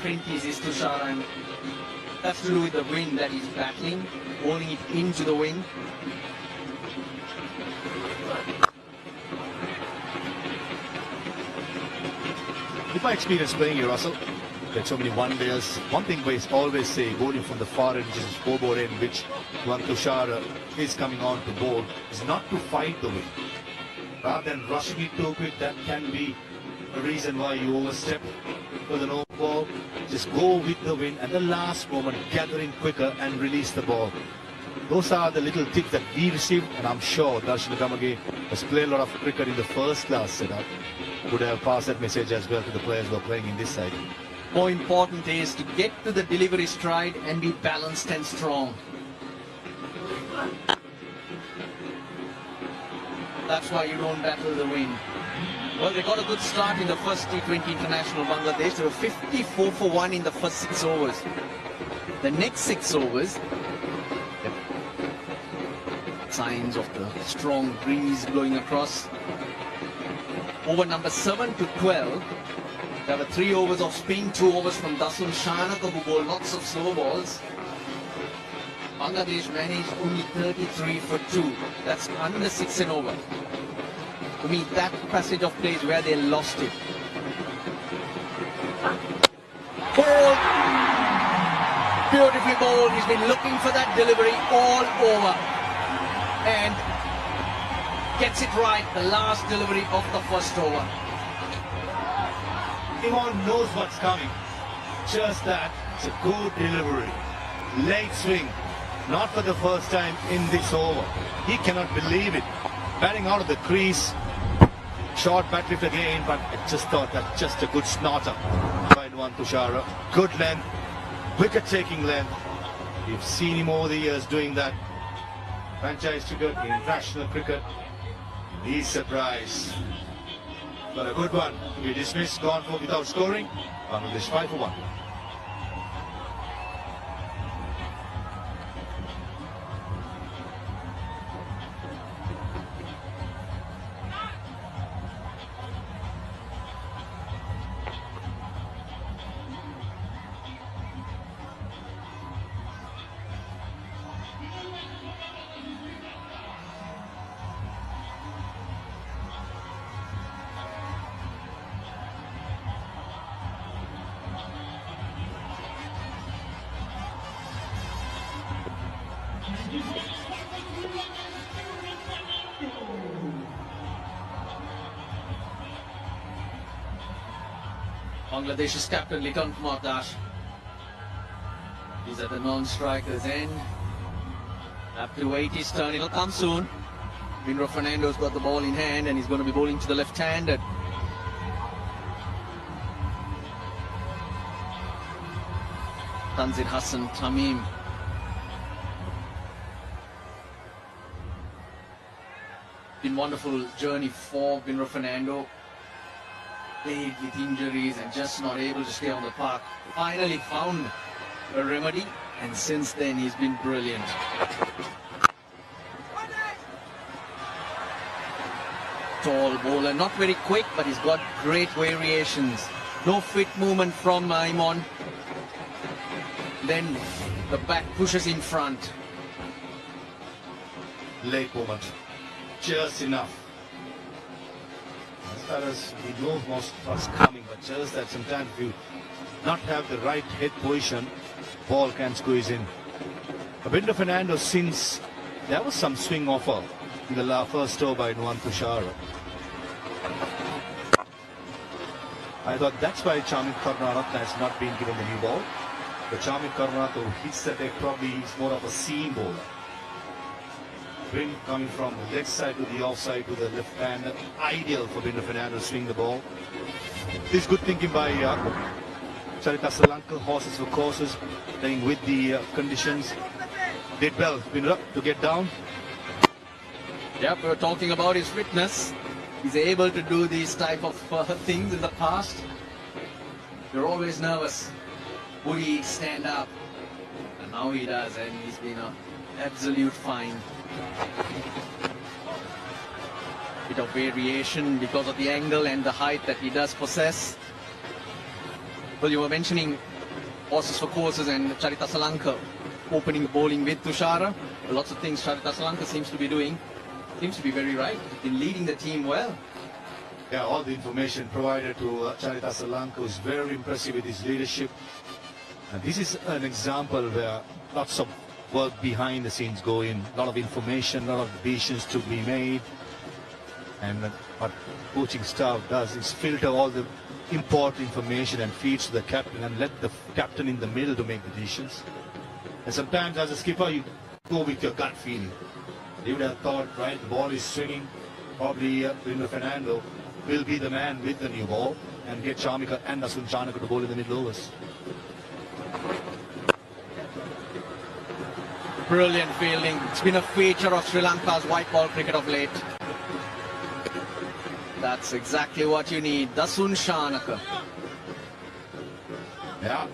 t20s is Tushar, and that's to do with the wind that he's battling, holding it into the wind. With my experience playing here, Russell, like so many one-dayers, one thing I always say, bowling from the far end, which is scoreboard end, which one Tushar is coming on to bowl, is not to fight the wind. Rather than rushing it too quick, that can be a reason why you overstep for the no ball. Just go with the wind at the last moment, gather in quicker and release the ball. Those are the little tips that we received, and I'm sure Darshan Gamage has played a lot of cricket in the first class setup. Would have passed that message as well to the players who are playing in this side. More important is to get to the delivery stride and be balanced and strong. That's why you don't battle the wind. Well, they got a good start in the first T20 International Bangladesh. They were 54 for 1 in the first 6 overs. The next 6 overs, signs of the strong breeze blowing across. Over number 7 to 12, there were 3 overs of spin, 2 overs from Dasun Shanaka, who bowled lots of slow balls. Bangladesh managed only 33 for 2. That's under 6 an over. To me, that passage of play is where they lost it. Ball! Beautifully bowled. He's been looking for that delivery all over. And gets it right, the last delivery of the first over. Iman knows what's coming. Just that, it's a good delivery. Late swing. Not for the first time in this over. He cannot believe it. Batting out of the crease. Short bat lift again, but I just thought that just a good snorter by Nuwan Tushar. Good length, wicket taking length. We've seen him over the years doing that. Franchise cricket, international cricket. He's surprised. But a good one to be dismissed, gone for without scoring. Bangladesh 5 for 1. Bangladesh's captain Liton Kumar Das is at the non-striker's end. Have to wait his turn, it'll come soon. Vinro Fernando's got the ball in hand and he's going to be bowling to the left-handed. Tanzir Hassan Tamim. Been wonderful journey for Vinro Fernando. Played with injuries and just not able to stay on the park. Finally found a remedy, and since then he's been brilliant. Tall bowler, not very quick, but he's got great variations. No fit movement from Imon. Then the back pushes in front. Late moment. Just enough. As far as we know what's coming, but just that sometimes if you not have the right head position, ball can squeeze in. Vinro Fernando, since there was some swing offer in the first over by Nuwan Tushar, I thought that's why Charming Karunaratne has not been given the new ball. The Charming Karunaratne hits the deck, probably is more of a seam bowler. Wind coming from the leg side to the offside to the left hand, ideal for Vinro Fernando to swing the ball. This is good thinking by Charita Salanka, horses for courses, playing with the conditions. Did well, Vinro, to get down. Yep, we were talking about his fitness. He's able to do these type of things in the past. You're always nervous. Would he stand up? And now he does, and he's been an absolute find. Bit of variation because of the angle and the height that he does possess. Well, you were mentioning horses for courses and Charita Salanka opening bowling with Tushara. Lots of things Charita Salanka seems to be doing. Seems to be very right. In leading the team well. Yeah, all the information provided to Charita Salanka is very impressive with his leadership. And this is an example where lots of work behind the scenes go in, a lot of information, a lot of decisions to be made. And what coaching staff does is filter all the important information and feeds to the captain and let the captain in the middle to make the decisions. And sometimes as a skipper, you go with your gut feeling. You would have thought, right, the ball is swinging, probably Bruno Fernando will be the man with the new ball and get Charmika and Asun Chanaka to bowl in the middle overs. Brilliant fielding. It's been a feature of Sri Lanka's white ball cricket of late. That's exactly what you need. Dasun Shanaka. Yeah.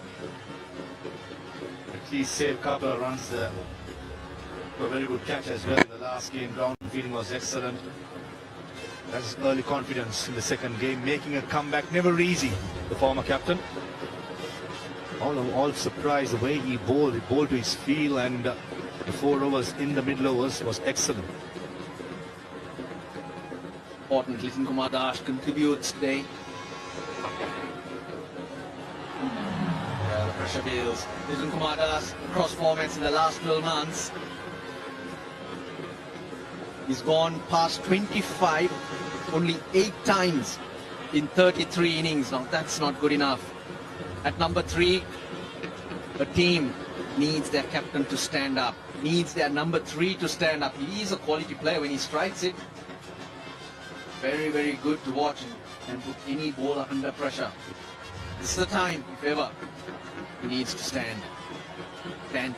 At least save a couple of runs there. A very good catch as well in the last game. Ground fielding was excellent. That's early confidence in the second game. Making a comeback, never easy, the former captain. All surprised the way he bowled. He bowled to his feel, and the 4 overs in the middle overs was excellent. Important. Lithan Kumar Das contributes today. The pressure builds. Lithan Kumar Das across formats in the last 12 months. He's gone past 25 only 8 times in 33 innings. Now that's not good enough. At number 3, a team needs their captain to stand up, needs their number 3 to stand up. He is a quality player when he strikes it. Very, very good to watch and put any bowler under pressure. This is the time, if ever, he needs to stand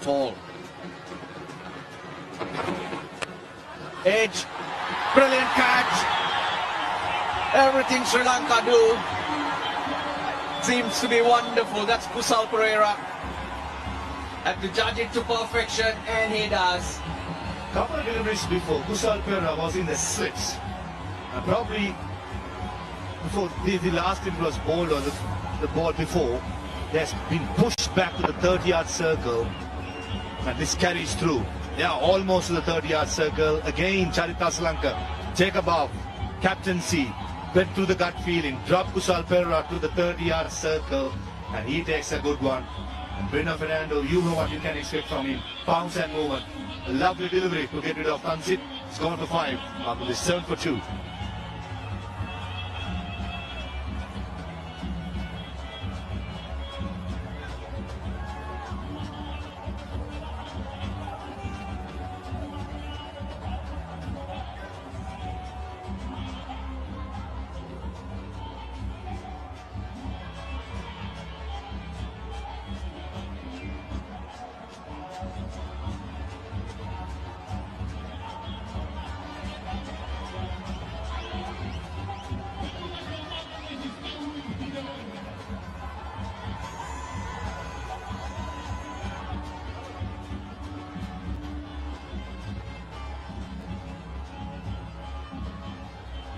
tall. Edge, brilliant catch. Everything Sri Lanka do seems to be wonderful. That's Kusal Pereira. Had to judge it to perfection, and he does. Couple of deliveries before, Kusal Pereira was in the slips. Probably before the last time was bowled, or the ball before, has been pushed back to the 30-yard circle, and this carries through. Yeah, almost to the 30-yard circle. Again, Charita Salanka, take a bow, captaincy, went through the gut feeling, drop Kusal Pereira to the 30-yard circle, and he takes a good one. And Bruno Fernando, you know what you can expect from him. Pounce and movement. A lovely delivery to get rid of Tansit. It's gone to 5 after this 7 for 2.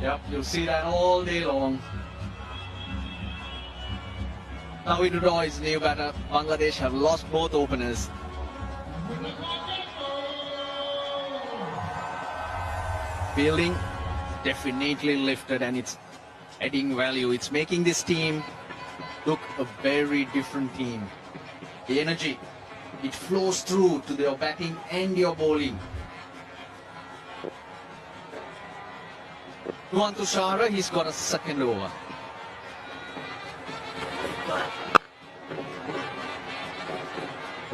Yep, you'll see that all day long. Now we do know his new batter. Bangladesh have lost both openers. Fielding definitely lifted, and it's adding value. It's making this team look a very different team. The energy, it flows through to your batting and your bowling. Nuwan Tushara, he's got a second over.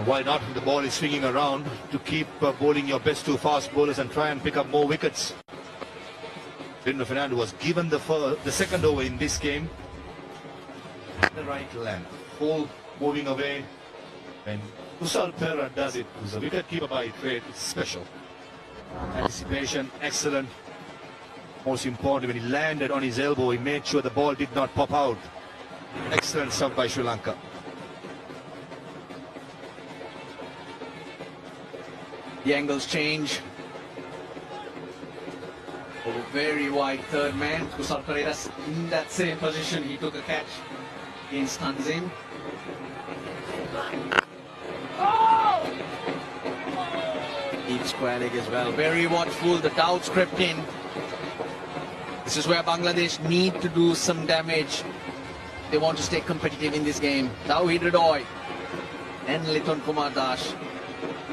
Why not? The ball is swinging around to keep bowling your best 2 fast bowlers and try and pick up more wickets. Bruno Fernando was given the second over in this game. The right length, full moving away. When Kusal Pereira does it, who's a wicket keeper by trade, it's special. Anticipation, excellent. Most important, when he landed on his elbow, he made sure the ball did not pop out. Excellent stuff by Sri Lanka. The angles change. Oh, very wide third man. Kusal Pereira in that same position. He took a catch against Tanzim. deep square leg as well. Very watchful. The doubts crept in. This is where Bangladesh need to do some damage. They want to stay competitive in this game. Tawhid Ridoy and Liton Kumar Dash.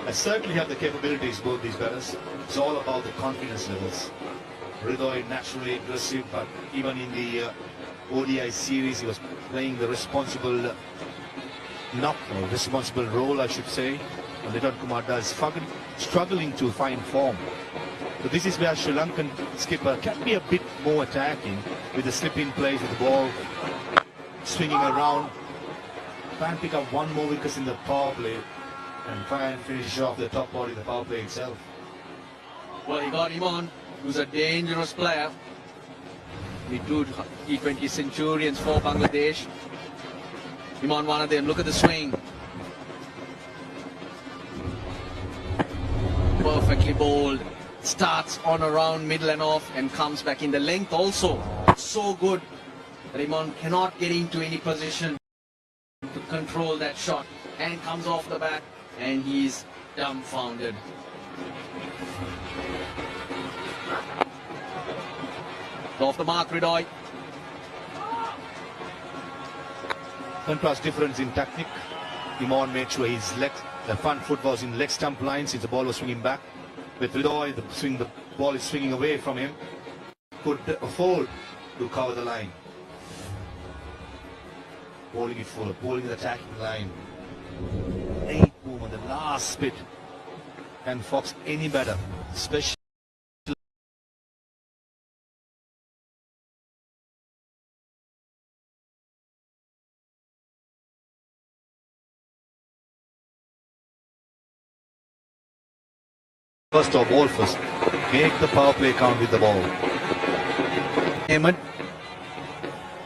I certainly have the capabilities, both these batters. It's all about the confidence levels. Ridoy naturally aggressive, but even in the ODI series, he was playing the responsible role, I should say. And Liton Kumar Dash is struggling to find form. So this is where Sri Lankan skipper can be a bit more attacking with the slip-in plays with the ball swinging around. Try and pick up one more wicket in the power play and try and finish off the top body of the power play itself. Well, he got him on, who's a dangerous player. The two T20 centurions for Bangladesh. Imran, one of them. Look at the swing. Perfectly bowled. Starts on around middle and off and comes back in the length also. So good that Imran cannot get into any position to control that shot, and comes off the bat and he's dumbfounded. Off the mark, Ridoy. Contrast difference in technique. Imran made sure the front foot was in leg stump line since the ball was swinging back. With Ridoy, the ball is swinging away from him. Could afford to cover the line. Bowling it full, bowling the attacking line. 8 boom on the last bit. Can Fox any better? Especially first or ball first. Make the power play count with the ball. Ahmed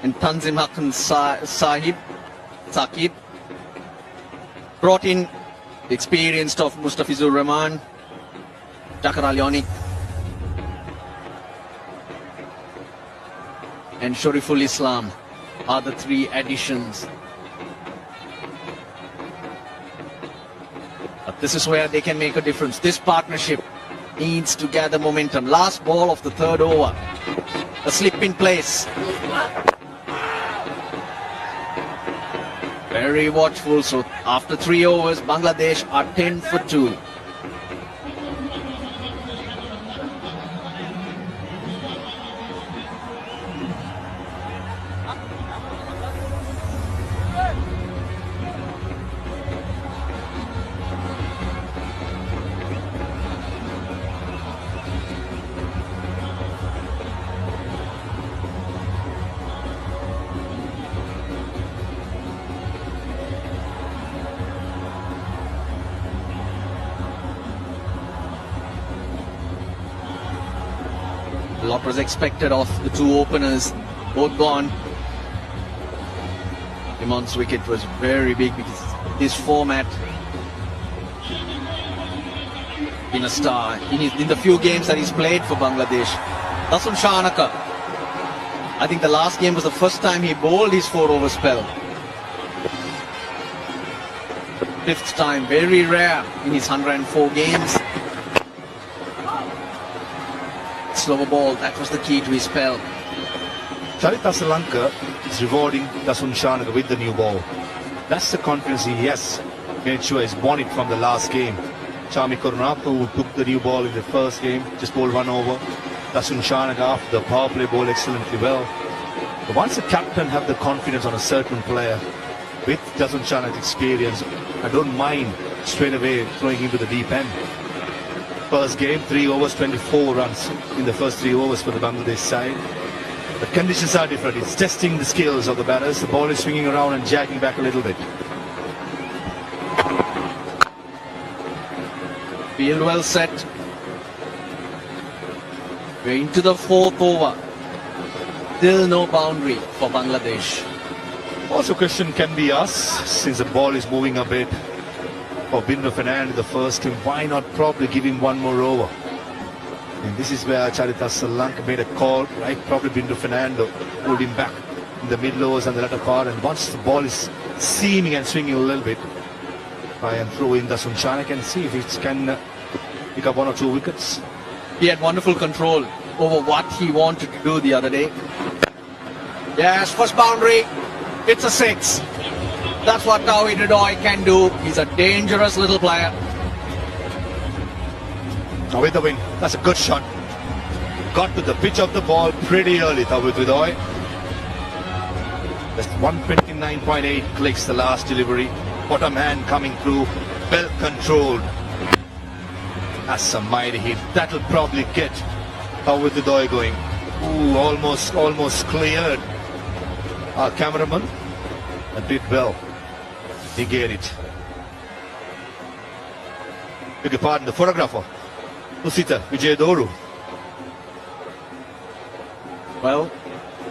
and Tanzim Hakan Saqib brought in the experienced of Mustafizur Rahman, Jakar Alyoni and Shariful Islam are the 3 additions. But this is where they can make a difference. This partnership needs to gather momentum. Last ball of the 3rd over. A slip in place. Very watchful. So after 3 overs, Bangladesh are 10 for 2. A lot was expected of the 2 openers, both gone. Iman's wicket was very big because this format been a star in the few games that he's played for Bangladesh. Dasun Shanaka, I think the last game was the first time he bowled his 4-over spell. 5th time, very rare in his 104 games. Slower ball, that was the key to his spell. Charita Sri Lanka is rewarding Dasun Shanaka with the new ball. That's the confidence he has made sure he's won it from the last game. Chami Karunaka, who took the new ball in the first game, just bowled 1 over. Dasun Shanaka after the power play bowled excellently well. But once the captain have the confidence on a certain player, with Dasun Shanaka's experience, I don't mind straight away throwing him to the deep end. First game, 3 overs, 24 runs in the first 3 overs for the Bangladesh side. The conditions are different. It's testing the skills of the batters. The ball is swinging around and jacking back a little bit. Field well set. We're into the 4th over. Still no boundary for Bangladesh. Also, question can be asked, since the ball is moving a bit for Binder Fernand in the first game, why not probably give him 1 more over? And this is where Charita Sri Lanka made a call, right? Probably Binder Fernando pulled him back in the middle overs and the latter part, and once the ball is seaming and swinging a little bit, try and throw in Dasun Shanaka and see if pick up 1 or 2 wickets. He had wonderful control over what he wanted to do the other day. Yes, first boundary. It's a 6. That's what t20i can do. He's a dangerous little player. Now with the win, that's a good shot. Got to the pitch of the ball pretty early, t20i. That's 129.8 clicks the last delivery. Bottom hand coming through, well controlled. That's a mighty hit. That'll probably get t20i going. Ooh, almost cleared. Our cameraman did well. He get it. Beg your pardon, the photographer, Tusita Vijayadoru. Well,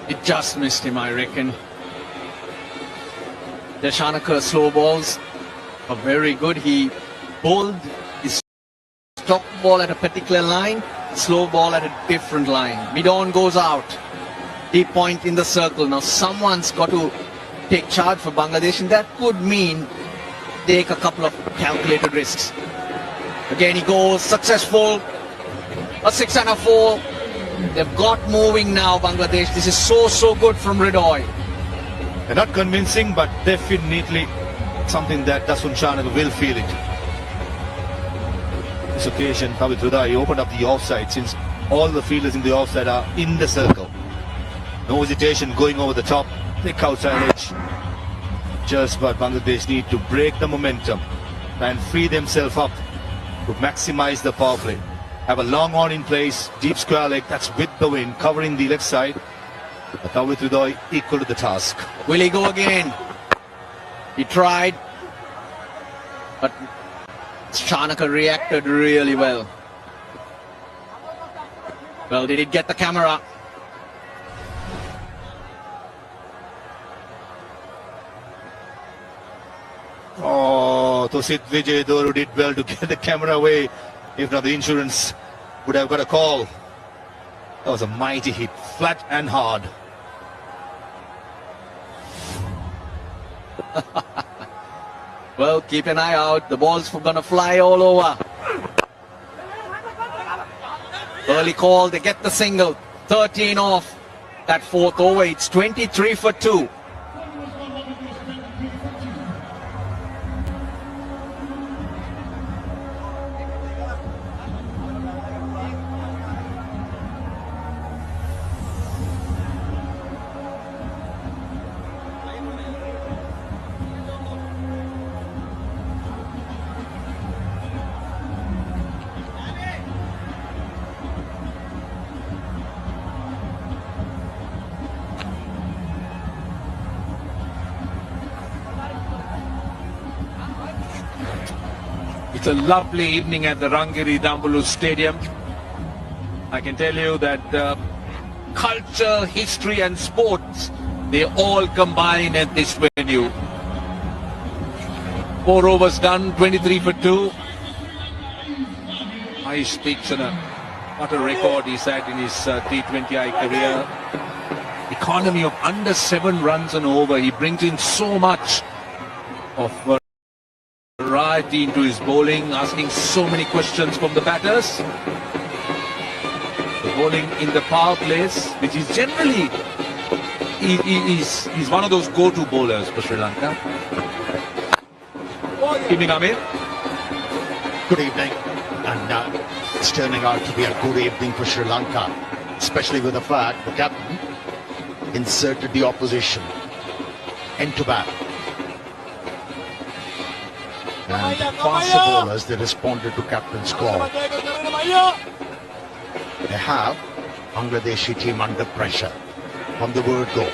it just missed him, I reckon. Dashanaka slow balls are very good. He bowled his top ball at a particular line, slow ball at a different line. Mid-on goes out. Deep point in the circle. Now someone's got to take charge for Bangladesh, and that could mean take a couple of calculated risks. Again he goes, successful. A 6 and a 4. They've got moving now, Bangladesh. This is so good from Ridoy. They're not convincing, but definitely something that Dasun Chanaka will feel it. This occasion, t20i opened up the offside, since all the fielders in the offside are in the circle. No hesitation going over the top, thick outside edge. Just but Bangladesh need to break the momentum and free themselves up to maximize the power play. Have a long on in place, deep square leg, that's with the wind, covering the left side. But t20i equal to the task. Will he go again? He tried, but Chanaka reacted really well. Well, did it get the camera? Oh, Tusit Vijayadoru did well to get the camera away. If not, the insurance would have got a call. That was a mighty hit, flat and hard. Well, keep an eye out. The ball's gonna fly all over. Early call, they get the single. 13 off that fourth over. It's 23 for 2. It's a lovely evening at the Rangiri Dambulu Stadium. I can tell you that culture, history and sports, they all combine at this venue. 4 overs done, 23 for 2. Aish Tikshana, what a record he set in his T20i career. Economy of under 7 runs an over. He brings in so much of variety into his bowling, asking so many questions from the batters. The bowling in the power plays, which is generally he's one of those go-to bowlers for Sri Lanka. Evening, Amir. Good evening, and it's turning out to be a good evening for Sri Lanka, especially with the fact the captain inserted the opposition into bat. And faster bowlers, they responded to captain's call. They have Bangladeshi team under pressure from the word go.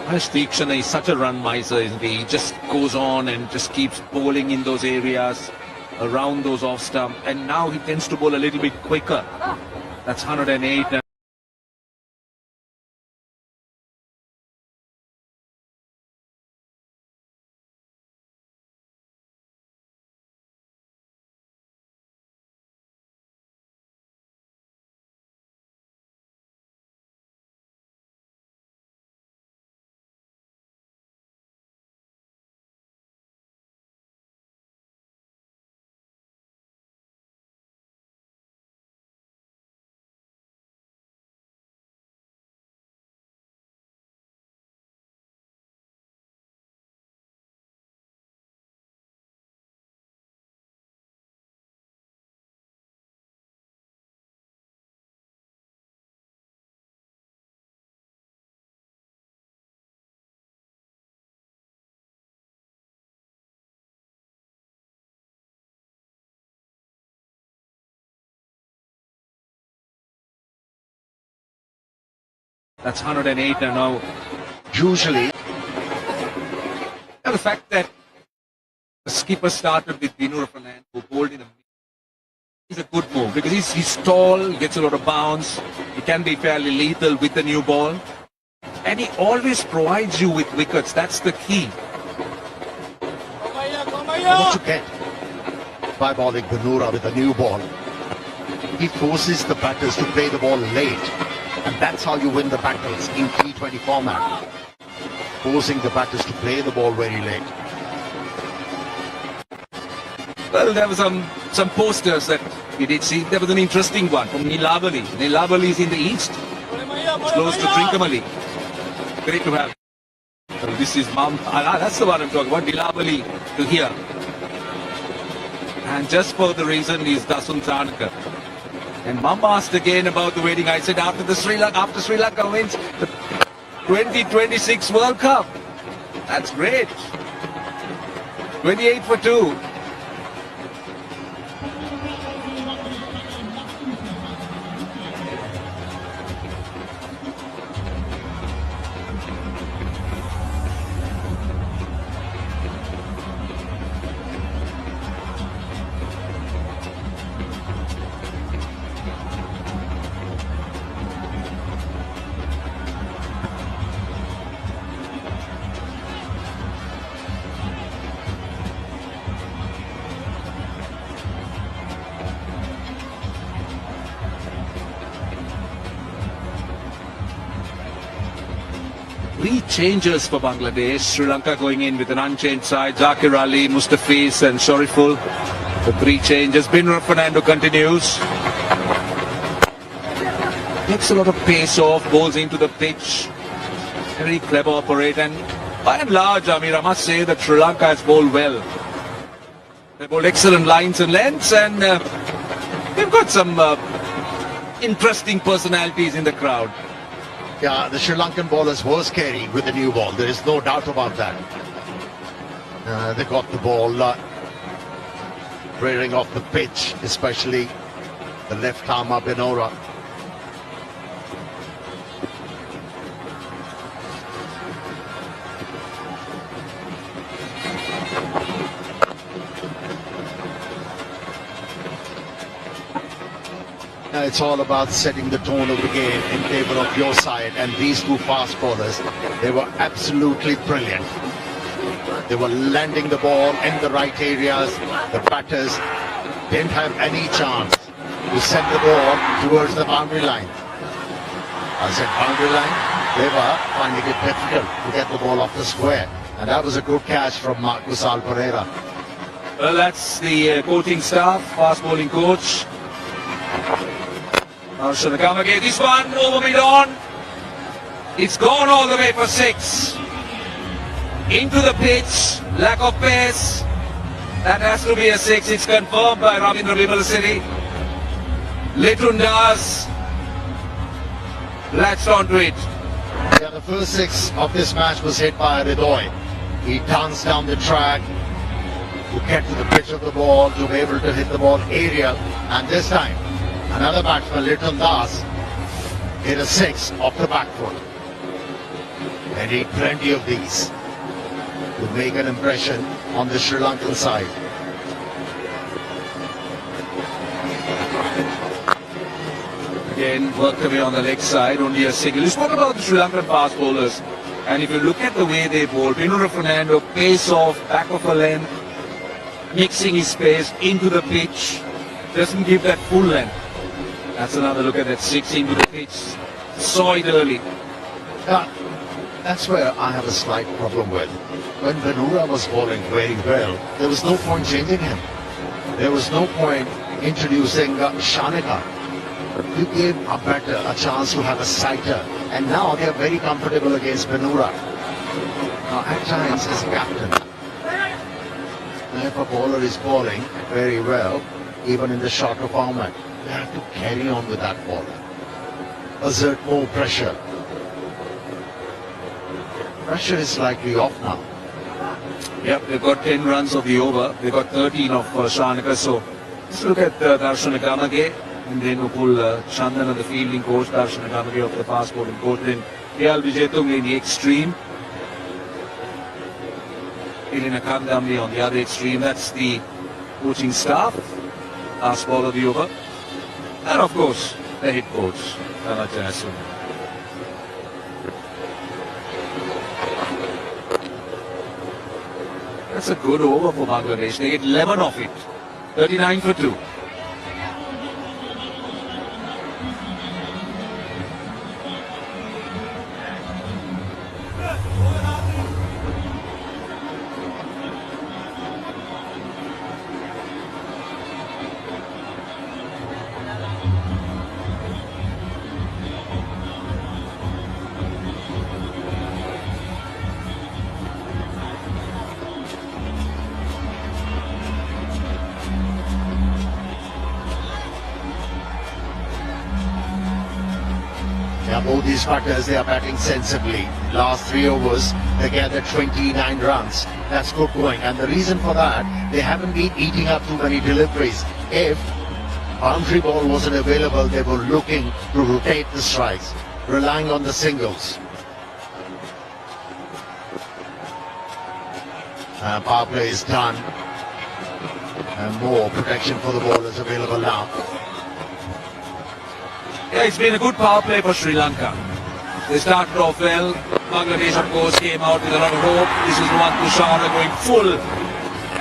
Aish Tikshana is such a run miser, isn't he? He just goes on and just keeps bowling in those areas around those off stump, and now he tends to bowl a little bit quicker. That's 108. That's 108 and now. Usually, And the fact that the skipper started with Vinur Fernando, who bowled in a is a good move because he's tall, gets a lot of bounce, he can be fairly lethal with the new ball, and he always provides you with wickets. That's the key. what you get by bowling Banura with a new ball, he forces the batters to play the ball late, and that's how you win the battles in T20 format. Forcing the batters to play the ball very late. Well, there were some posters that we did see. There was an interesting one from Nilavali. Nilavali is in the east. It's close to Trincomalee. Great to have. Well, this is that's the one I'm talking about. Nilavali to here. And just for the reason is Dasun Chanaka. And Mum asked again about the wedding. I said after Sri Lanka wins the 2026 World Cup. That's great. 28 for 2. Three changes for Bangladesh. Sri Lanka going in with an unchanged side. Zakir Ali, Mustafiz and Shariful. The three changes. Vinur Fernando continues. Takes a lot of pace off, bowls into the pitch. Very clever operate, and by and large, I must say that Sri Lanka has bowled well. They bowled excellent lines and lengths, and they've got some interesting personalities in the crowd. Yeah, the Sri Lankan bowlers were scary with the new ball. There is no doubt about that. They got the ball rearing off the pitch, especially the left armer Benora. It's all about setting the tone of the game in favor of your side, and these two fast bowlers, they were absolutely brilliant. They were landing the ball in the right areas. The batters didn't have any chance to send the ball towards the boundary line. I said boundary line, they were finding it difficult to get the ball off the square, and that was a good catch from Kusal Pereira. Well, that's the coaching staff, fast bowling coach. Now Shanagama, this one over mid-on. It's gone all the way for 6. Into the pitch, lack of pace. That has to be a 6. It's confirmed by Ravindra Vimalasiri. Litun Das latched onto it. Yeah, the first 6 of this match was hit by Ridoy. He danced down the track to get to the pitch of the ball, to be able to hit the ball aerial, and this time another batsman, Litun Das, hit a 6 off the back foot. They need plenty of these to make an impression on the Sri Lankan side. Again, worked away on the leg side, only a single. You spoke about the Sri Lankan fast bowlers, and if you look at the way they bowl, Vinur Fernando, pace off, back of a length, mixing his pace into the pitch, doesn't give that full length. That's another look at that 6 into the pitch. Saw it early. That's where I have a slight problem with. When Banura was bowling very well, there was no point changing him. There was no point introducing Shanaka. You gave a batter a chance to have a sighter, and now they are very comfortable against Banura. Now, at times, as captain, if a bowler is bowling very well, even in the shorter format, they have to carry on with that ball. Exert more pressure. Pressure is slightly off now. Yep, they've got 10 runs of the over. They've got 13 of Shanaka. So let's look at Darshan Gamage. And then Upul Chandan and the fielding coach, Darshan Gamage of the fast bowling coach, then Priyal Vijetung in the extreme. Ilina Kandamli on the other extreme. That's the coaching staff. Last ball of the over. And of course, the head coach, Nalajasun. That's a good over for Bangladesh. They get 11 off it. 39 for 2. Yeah, both these batters, they are batting sensibly. Last 3 overs, they gathered 29 runs. That's good going. And the reason for that, they haven't been eating up too many deliveries. If boundary ball wasn't available, they were looking to rotate the strikes, relying on the singles. Power play is done. And more protection for the ball is available now. Yeah, it's been a good power play for Sri Lanka. They started off well. Bangladesh, of course, came out with a lot of hope. This is one Tushara going full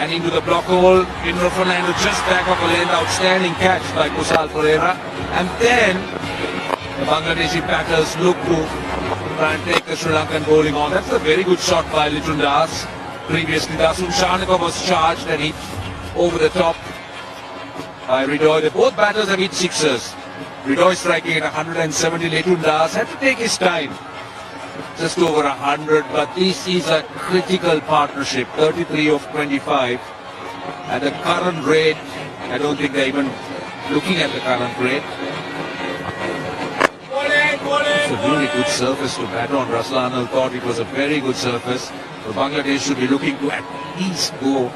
and into the block hole. Indra Fernando just back of a length. Outstanding catch by Kusal Pereira. And then the Bangladeshi batters look to try and take the Sri Lankan bowling on. That's a very good shot by Litun Das. Previously, Dasun Shanaka was charged and hit over the top by Ridoy. The both batters have hit sixers. Ridoy striking at 170. Litun Das had to take his time. Just over 100, but this is a critical partnership. 33 of 25. At the current rate, I don't think they're even looking at the current rate. It's a really good surface to bat on. Russell Arnold thought it was a very good surface. So Bangladesh should be looking to at least go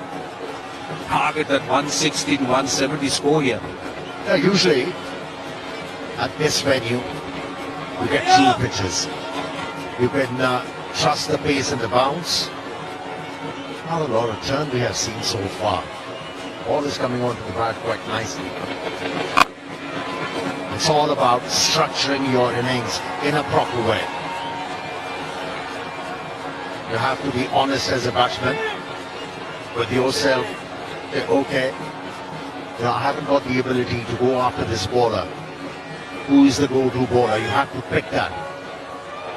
target that 160 to 170 score here. Yeah, usually at this venue, you get 2 pitches. You can trust the pace and the bounce. Not a lot of turn we have seen so far. Ball is coming onto the bat quite nicely. It's all about structuring your innings in a proper way. You have to be honest as a batsman with yourself. Say, okay, I haven't got the ability to go after this bowler. Who is the go-to bowler? You have to pick that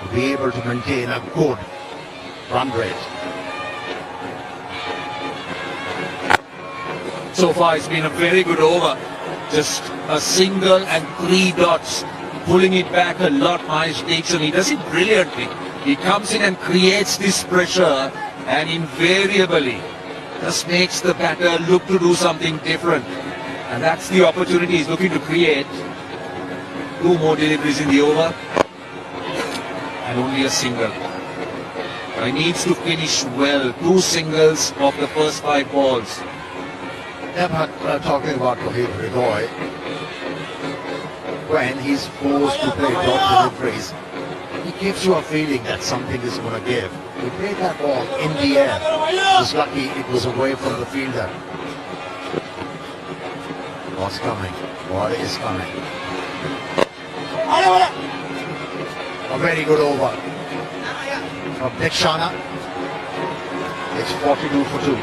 to be able to maintain a good run rate. So far it's been a very good over. Just a single and 3 dots. Pulling it back a lot, Mahesh Dixon. He does it brilliantly. He comes in and creates this pressure and invariably just makes the batter look to do something different. And that's the opportunity he's looking to create. 2 more deliveries in the over. And only a single. He needs to finish well. 2 singles of the first 5 balls. Yeah, but talking about Rohit Ridoy, when he's forced to play dot deliveries, he gives you a feeling that something is going to give. He played that ball in the air. He was lucky it was away from the fielder. What's coming? What is coming? A very good over from Dikshana. It's 42 for 2.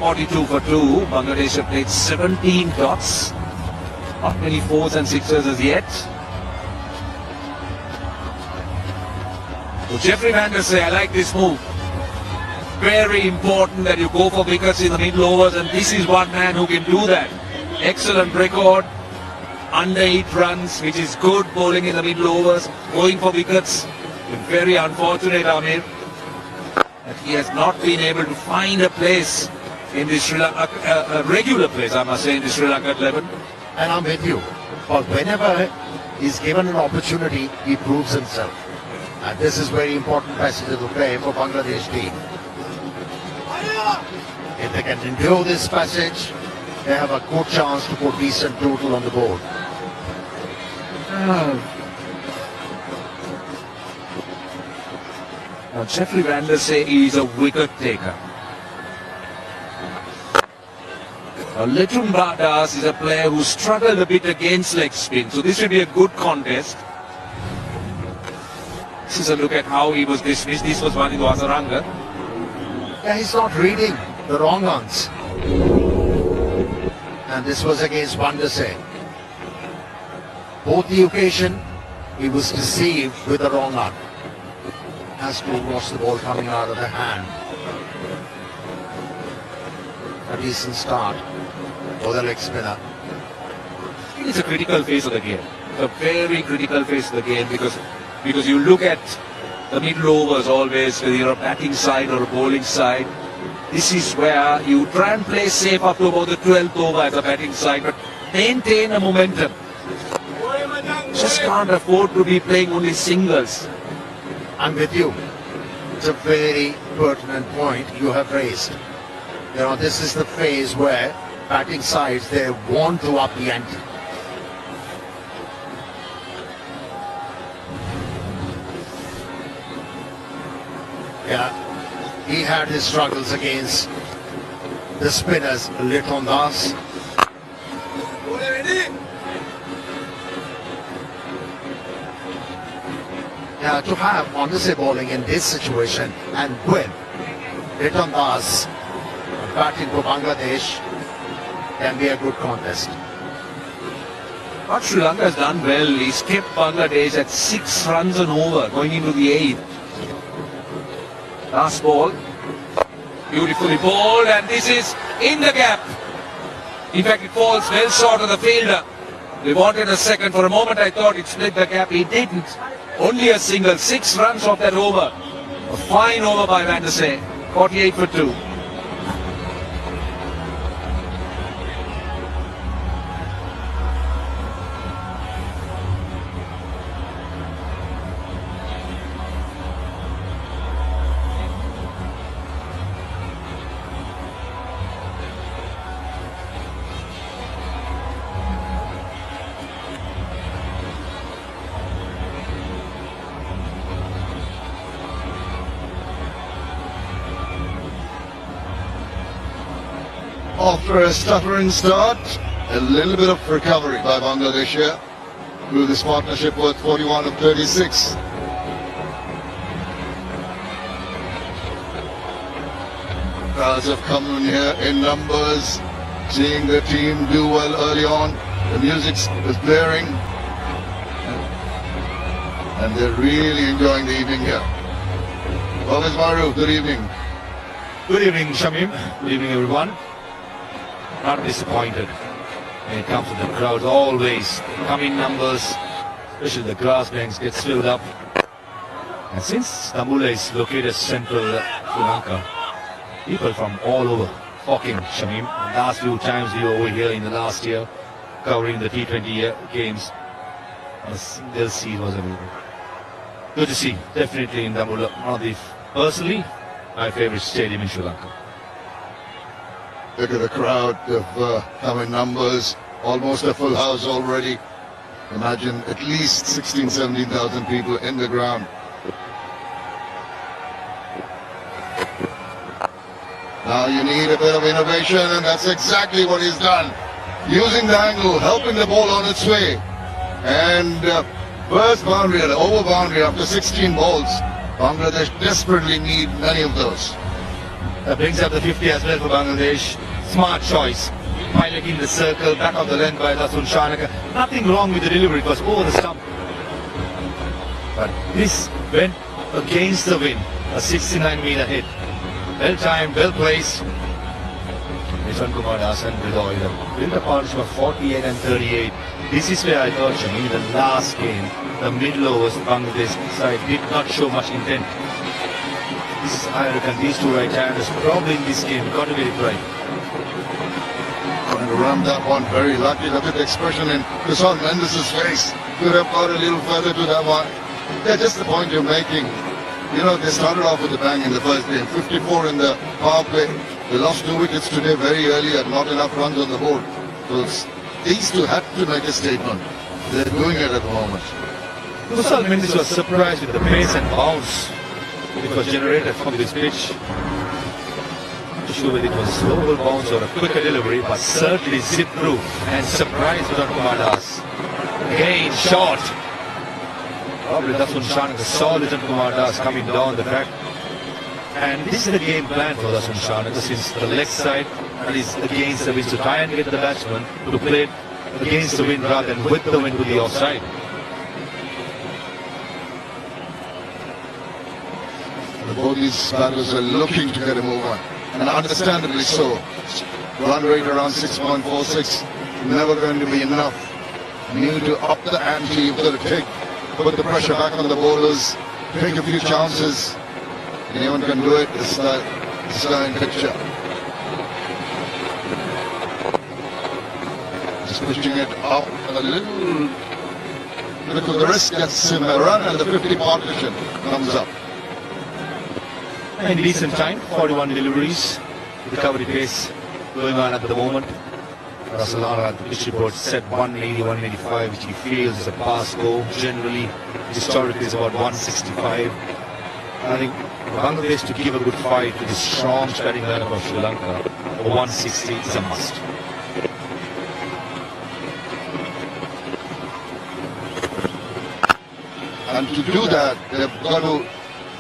.42 for 2. Bangladesh have played 17 dots. Not many 4s and 6s as yet. So Jeffrey Van Der Say, I like this move. very important that you go for wickets in the middle overs, and this is one man who can do that. Excellent record, under 8 runs, which is good bowling in the middle overs, going for wickets. Very unfortunate, Amir, that he has not been able to find a place in the Sri Lanka, a regular place, I must say, in the Sri Lanka 11. And I'm with you. But whenever he's given an opportunity, he proves himself. And this is very important passage to play for Bangladesh team. If they can endure this passage, they have a good chance to put decent total on the board. Now, Jeffrey Van Der Say is a wicket taker. Now, Litton Das is a player who struggled a bit against leg spin, so this will be a good contest. This is a look at how he was dismissed. This was one in Wasaranga. Yeah, he's not reading the wrong ones. And this was against Van Der Say. Both the occasion, he was deceived with the wrong arm. Has to watch the ball coming out of the hand. A decent start for the leg spinner. It's a critical phase of the game. A very critical phase of the game because you look at the middle overs always, whether you're a batting side or a bowling side. This is where you try and play safe up to about the 12th over as a batting side, but maintain a momentum. Just can't afford to be playing only singles. I'm with you. It's a very pertinent point you have raised. You know, this is the phase where batting sides, they want to up the ante. Yeah, he had his struggles against the spinners, Litton Das. Yeah, to have on-the-say bowling in this situation and with Litton Das batting for Bangladesh can be a good contest. What Sri Lanka has done well is kept Bangladesh at 6 runs and over going into the 8th. Last ball, beautifully bowled, and this is in the gap. In fact, it falls well short of the fielder. We wanted a second. For a moment I thought it split the gap. It didn't. Only a single. 6 runs off that over. A fine over by Van Der Say. 48 for 2. After a stuttering start, a little bit of recovery by Bangladesh here through this partnership worth 41 of 36. Crowds have come in here in numbers, seeing the team do well early on. The music is blaring, and they're really enjoying the evening here. Mohammed Maruf, good evening. Good evening, Shamim. Good evening, everyone. Not disappointed when it comes to the crowds. Always come in numbers, especially the grass banks gets filled up. And since Tambula is located central Sri Lanka, people from all over flocking, Shamim. The last few times we were over here in the last year covering the T20 games, a single seat was available. Good to see, definitely in Tambula. One of the, personally, my favorite stadium in Sri Lanka. Look at the crowd, they've come in numbers, almost a full house already. Imagine at least 16, 17,000 people in the ground. Now you need a bit of innovation, and that's exactly what he's done. Using the angle, helping the ball on its way. And first boundary, over boundary after 16 balls. Bangladesh desperately need many of those. That brings up the 50 as well for Bangladesh. Smart choice. Piloting the circle, back of the length by Dasun Shanaka. Nothing wrong with the delivery, it was over the stump. But this went against the wind. A 69-meter hit. Well timed, well placed. Nishan Kumar Das and Ridoy built a partnership of 48 and 38. This is where I thought, in the last game, the middle overs, Bangladesh side did not show much intent. I reckon these two right-handers probably in this game got to get it right. Trying to ram that one, very lucky. Look at the expression in Kusal Mendes' face. Could have got a little further to that one. Yeah, just the point you're making. You know, they started off with a bang in the first game. 54 in the power play. They lost 2 wickets today very early and not enough runs on the board. So these two had to make a statement. They're doing it at the moment. Kusal Mendes was surprised with the pace and bounce which was generated from this pitch. Not sure whether it was a slow ball bounce or a quicker delivery, but certainly zipped through and surprised Nishan Kumar Das. Again, short. Probably Dasun Shanaka saw Nishan Kumar Das coming down the track. And this is the game plan for Dasun Shanaka, since the leg side and is against the wind, to try and get the batsman to play against the wind rather than with the wind to the offside. Both these batters are looking to get him over, and understandably so. Run rate around 6.46, never going to be enough. Need to up the ante. You've got to put the pressure back on the bowlers, take a few chances. Anyone can do it. This guy in picture. Just pushing it up a little. Because the rest gets him a run, and the 50 partition comes up. In decent time, 41 deliveries. Recovery pace going on at the moment. Russell at the pitch report said 180, 185, which he feels is a pass go. Generally, historically, is about 165. I think Bangladesh to give a good fight with the strong batting lineup of Sri Lanka, a 160 is a must. And to do that, they've got to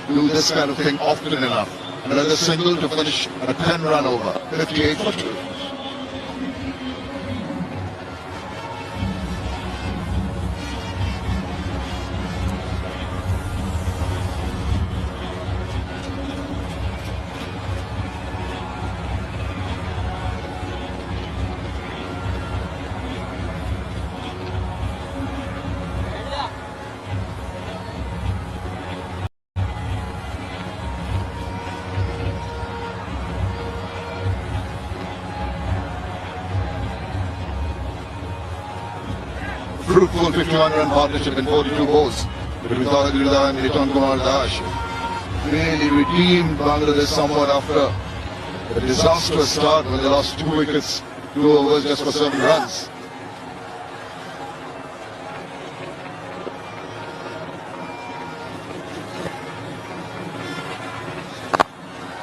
do this kind of thing often enough. Another single to finish a 10-run over, 58 for 2. Fruitful 51-run partnership in 42 balls between Tawhid Ridha and Nishan Kumar Das. Really redeemed Bangladesh somewhat after a disastrous start when they lost 2 wickets, 2 overs just for 7 runs.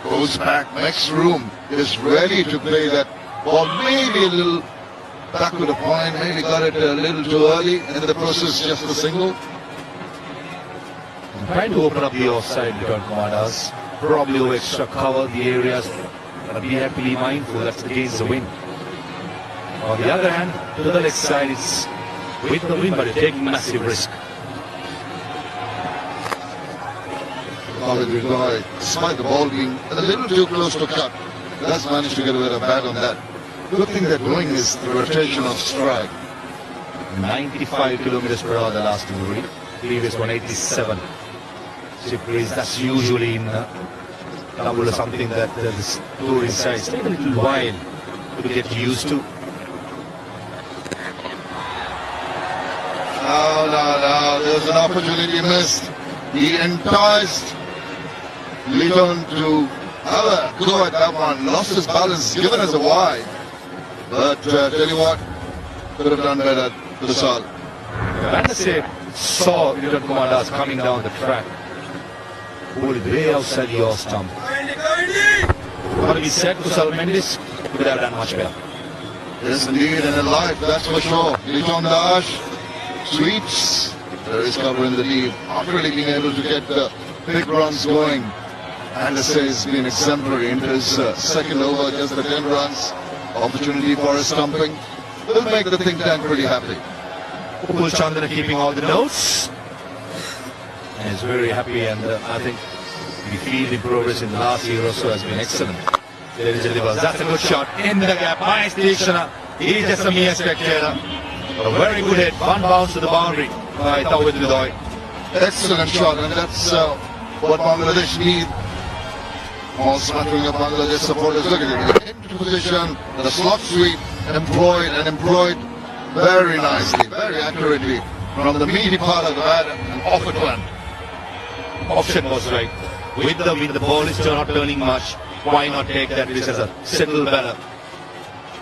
Goes back, makes room, is ready to play that ball, maybe a little back to the point, maybe got it a little too early, in the process just a single. Trying to open up the offside, Nishan Kumar Das. Probably over extra cover the areas, but we have to be mindful that's against the wind. On the other hand, to the leg side, it's with the wind, but you're taking massive risk. Despite the ball being a little too close to cut, does manage to get away with a bat on that. Good thing they're doing is the rotation of strike. 95 kilometers per hour the last delivery, previous 187. Chip breeze, that's usually in double or something that the touring size take a little while to get used to. No, there's an opportunity missed. He enticed Liton to have a go at that one, lost his balance, given as a wide. But tell you what, could have done better, Kusal. Vanessa saw Nishan Kumar Das coming down the track. Pulled way outside the off stump. What we said, Kusal Mendes could have done much better. Yes, indeed, and in life, that's for sure. Liton Das sweeps. There is cover in the lead. Not really being able to get the big runs going. Anderson has been exemplary in his second over, just the 10 runs. Opportunity for a stumping. Will make the think tank pretty happy. Upul Chandana keeping all the notes. And is very happy, and I think The fielding progress in the last year or so has been excellent. There is a delivers. That's a good shot in the gap by Station. He's just a mere spectator. A very good hit. One bounce to the boundary by t20i. Excellent shot, and that's what Bangladesh need. All smattering of Bangladesh supporters. Look at it. Into position, the slot sweep employed very nicely, very accurately from the meaty part of the bat and off it went. Option was right. With the wind, the ball is still not turning much. Why not take that risk as a settled batter?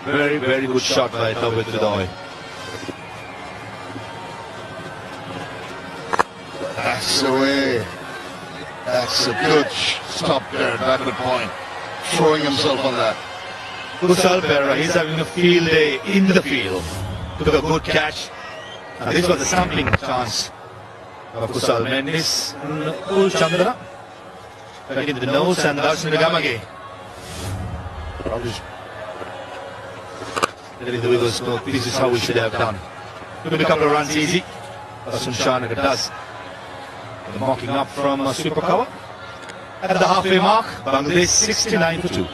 Very, very good shot by t20i. That's the way. That's a good stop there at backward point. Throwing himself on that. Kusal Perera, he's having a field day in the field. Took a good catch. And this was a sampling chance of Kusal Mendes. Ul Chandra. Back into the nose and Darshan Gamage. Letting the Wiggles know this is how we should have done. Took a couple of runs easy. Darshan Shanaka does. The mocking up from Super Cover. At the halfway mark, Bangladesh 69-2.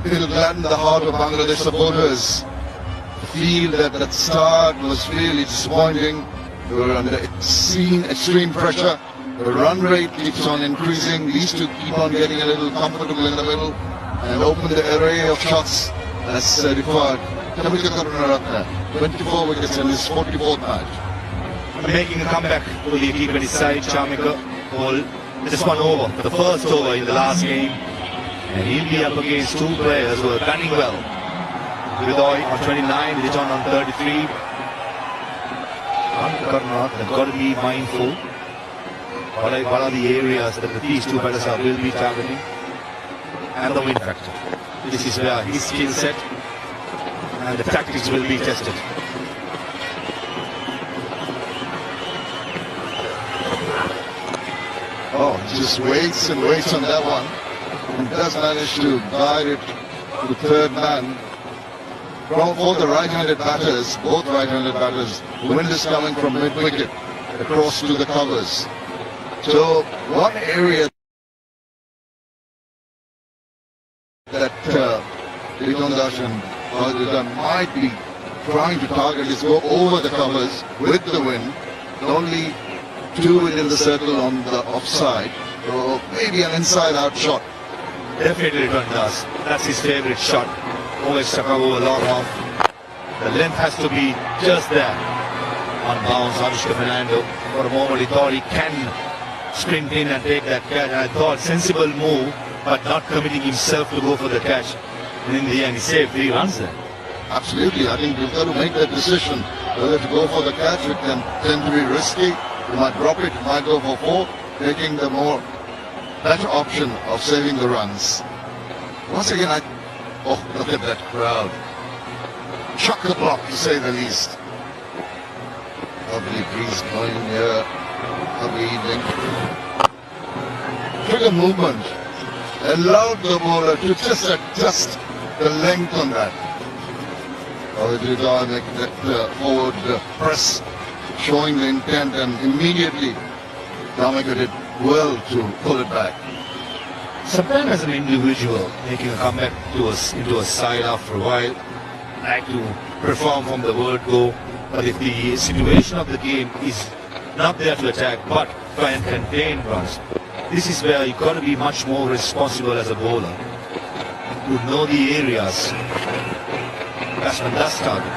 It'll gladden the heart of Bangladesh supporters. Feel that start was really disappointing. They were under extreme pressure. The run rate keeps on increasing. These two keep on getting a little comfortable in the middle and open the array of shots that's required. 24 wickets in his 44th match. Making a comeback to the T20 side, Chamika ball just one over, the first over in the last game. And he'll be up against two players who are batting well. Vidoy on 29, Lijon on 33. They've got to be mindful. What are the areas that these two batters will be targeting? And the wind factor. This is where his skill set and the tactics will be tested. Oh, he just waits and waits on that one. And does manage to guide it to the third man. For the right-handed batters, both right-handed batters, the wind is coming from mid-wicket across to the covers. So one area that Lijon Darshan might be trying to target is go over the covers with the wind, only two within the circle on the offside, or maybe an inside-out shot. Definitely Lijon does. That's his favorite shot. Always stuck over long off. The length has to be just there. On bounce, Anushka Fernando. For a moment he thought he can sprint in and take that catch. And I thought sensible move, but not committing himself to go for the catch. And in the end he saved 3 runs there. Absolutely. I think you've got to make that decision. Whether to go for the catch, it can tend to be risky. You might drop it, you might go for 4, taking the better option of saving the runs. Once again, oh, look at that crowd. Chuck the block, to say the least. Lovely breeze blowing here. Lovely evening. Trigger movement. Allowed the bowler to just adjust the length on that. Or did I make that forward press, showing the intent, and immediately Jamaica did well to pull it back. Sometimes as an individual, making a comeback into a side after a while, like to perform from the word go, but if the situation of the game is not there to attack, but try and contain runs, this is where you've got to be much more responsible as a bowler, to know the areas batsman does target.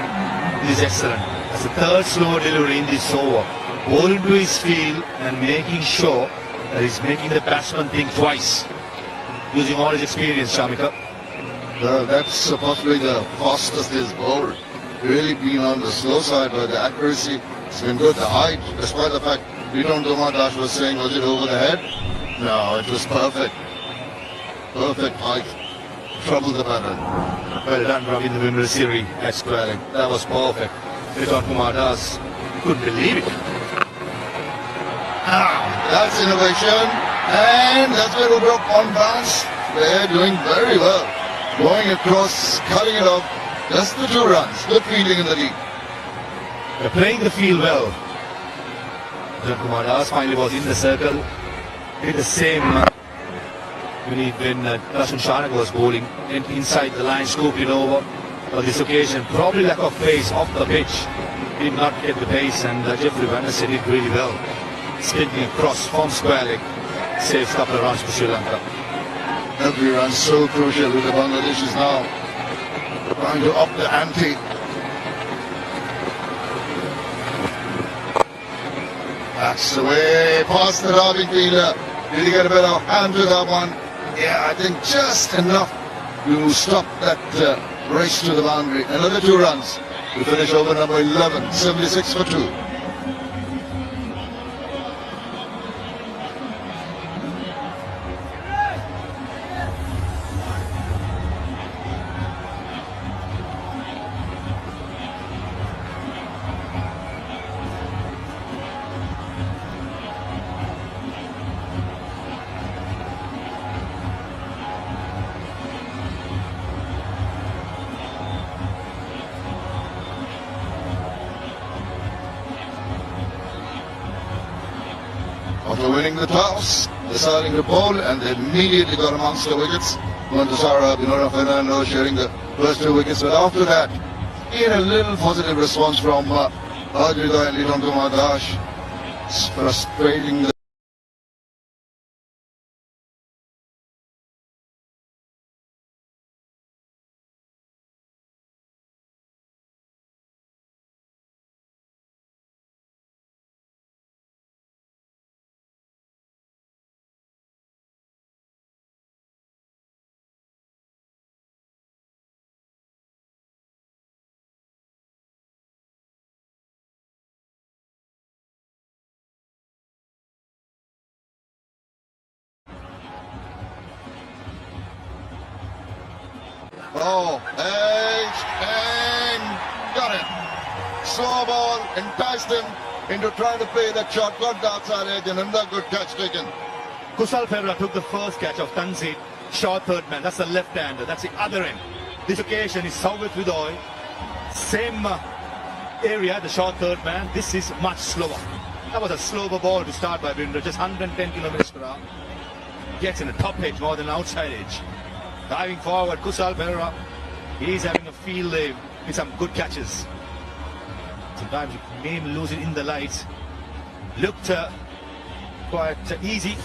This is excellent. That's the third slow delivery in this over. Ball into his field and making sure that he's making the batsman think twice. Using all his experience, Shamika. That's possibly the fastest he's bowled. Really been on the slow side, but the accuracy It's been good. The height, despite the fact t20i Dash was saying, was it over the head? No, it was perfect. Perfect height. Troubled the batter. Well done, Ravi, in the Wimbledon series at squaring. That was perfect. t20i Dash couldn't believe it. That's innovation. And that's where we broke on bounce. They're doing very well. Going across, cutting it off. Just the 2 runs. Good fielding in the deep. They're playing the field well. t20i Dash finally was in the circle. Did the same when Rashun Shanak was bowling. Went inside the line, scooped it over. On this occasion, probably lack of pace off the pitch. Did not get the pace, and Jeffrey Vanessa did really well. Spinning across from square leg. Saves a couple of runs for Sri Lanka. Every run so crucial with the Bangladeshis now. Trying to up the ante. That's the way. Past the robbing fielder. Did he get a bit of hand to that one? Yeah, I think just enough to stop that race to the boundary. Another 2 runs to finish over number 11. 76 for 2. After winning the toss, deciding to bowl, and they immediately got amongst the wickets. Montesara, Binora Fernando sharing the first 2 wickets, but after that, in a little positive response from Adrida and t20i Dash. It's frustrating. Oh, edge and got it. Slow ball enticed him into trying to play that shot. Got the outside edge and another good catch taken. Kusal Perera took the first catch of Tanzit. Short third man. That's the left-hander. That's the other end. This occasion is Souvik Vidoy. Same area, the short third man. This is much slower. That was a slower ball to start by Binder. Just 110 kilometers per hour. Gets in the top edge more than outside edge. Diving forward, Kusal Perera. He's having a field day with some good catches. Sometimes you may lose it in the lights. Looked quite easy.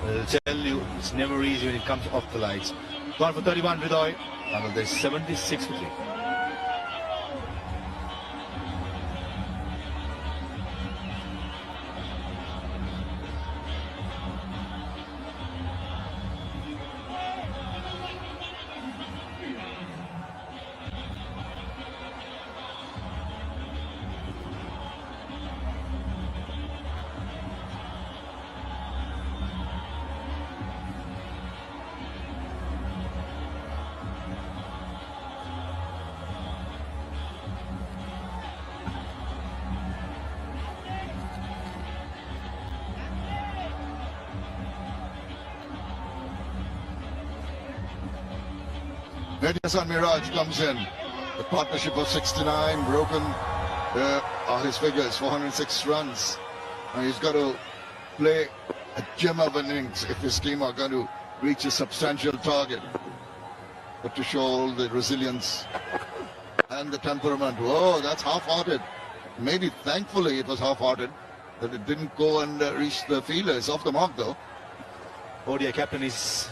I'll tell you, it's never easy when it comes off the lights. Gone for 31, Vidoy. Bangladesh 76 for 3. Hasan Miraj comes in. The partnership of 69 broken are his figures, 406 runs. Now he's got to play a gem of innings if his team are going to reach a substantial target. But to show all the resilience and the temperament. Whoa, that's half-hearted. Maybe thankfully it was half-hearted that it didn't go and reach the fielder. It's off the mark though. ODI captain is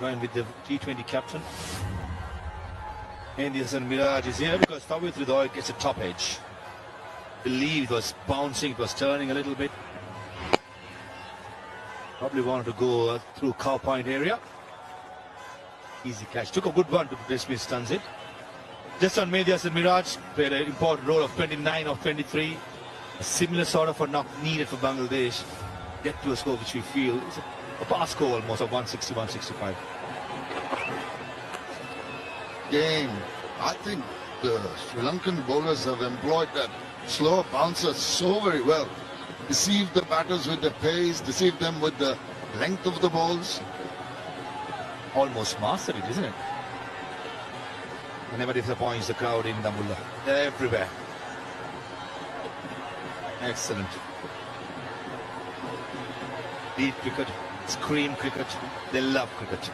joined with the T20 captain. And Hasan Miraj is here because Souvik Vidoy gets a top edge. Believe it was bouncing, it was turning a little bit. Probably wanted to go through cow point area. Easy catch. Took a good one to dismiss Tanzit. Just on Medias and Miraj, played an important role of 29 of 23. A similar sort of a knock needed for Bangladesh. Get to a score which we feel is a pass score almost of 160-165. Game. I think the Sri Lankan bowlers have employed that slower bouncer so very well. Deceived the batters with the pace, deceived them with the length of the balls. Almost mastered it, isn't it? Never disappoints the crowd in Dambulla. They're everywhere. Excellent. Beat cricket, scream cricket. They love cricket.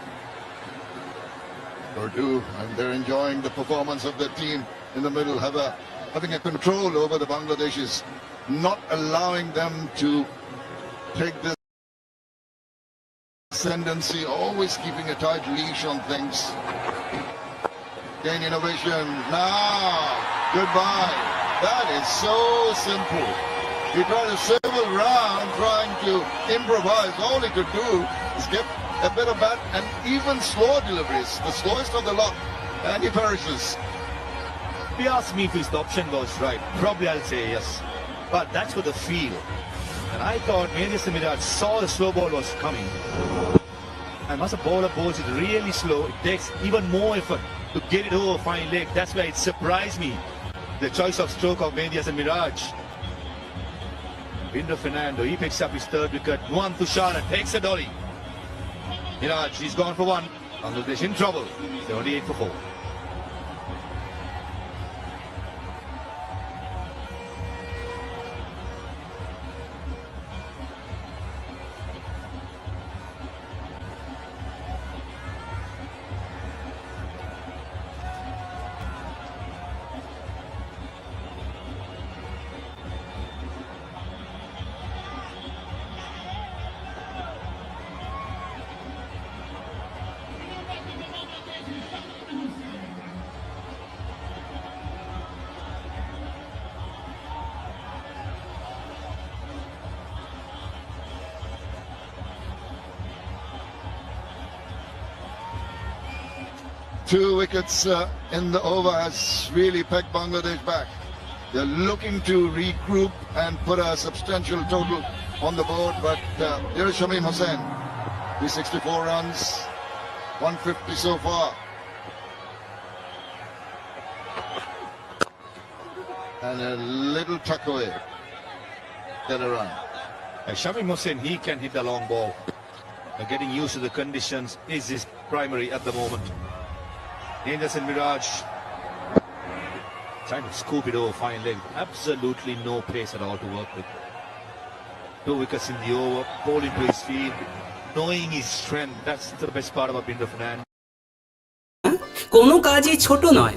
Or do, and they're enjoying the performance of their team in the middle, having a control over the Bangladeshis, not allowing them to take this ascendancy, always keeping a tight leash on things. Gain innovation. Now, goodbye. That is so simple. He tried a civil round trying to improvise. All he could do is get a bit of bat and even slow deliveries, the slowest of the lot, and he perishes. If you ask me if the option was right, probably I'll say yes. But that's for the feel. And I thought Medias and Miraj saw the slow ball was coming. And once a bowler bowls it really slow, it takes even more effort to get it over fine leg. That's why it surprised me, the choice of stroke of Medias and Miraj. Binder Fernando, he picks up his third wicket. Nuwan Tushara takes a dolly. Miraj, he's gone for one. Bangladesh in trouble. 78 for 4. Two wickets in the over has really pegged Bangladesh back. They're looking to regroup and put a substantial total on the board, but here is Shamim Hussain. 364 runs, 150 so far. And a little tuck away. Get a run. Shamim Hussain, he can hit the long ball. Getting used to the conditions is his primary at the moment. Medias and Miraj trying to scoop it over fine leg. Absolutely no pace at all to work with. 2 wickets in the over, bowling to his field, knowing his strength. That's the best part about Binder Fernando. কোনো কাজই ছোট নয়।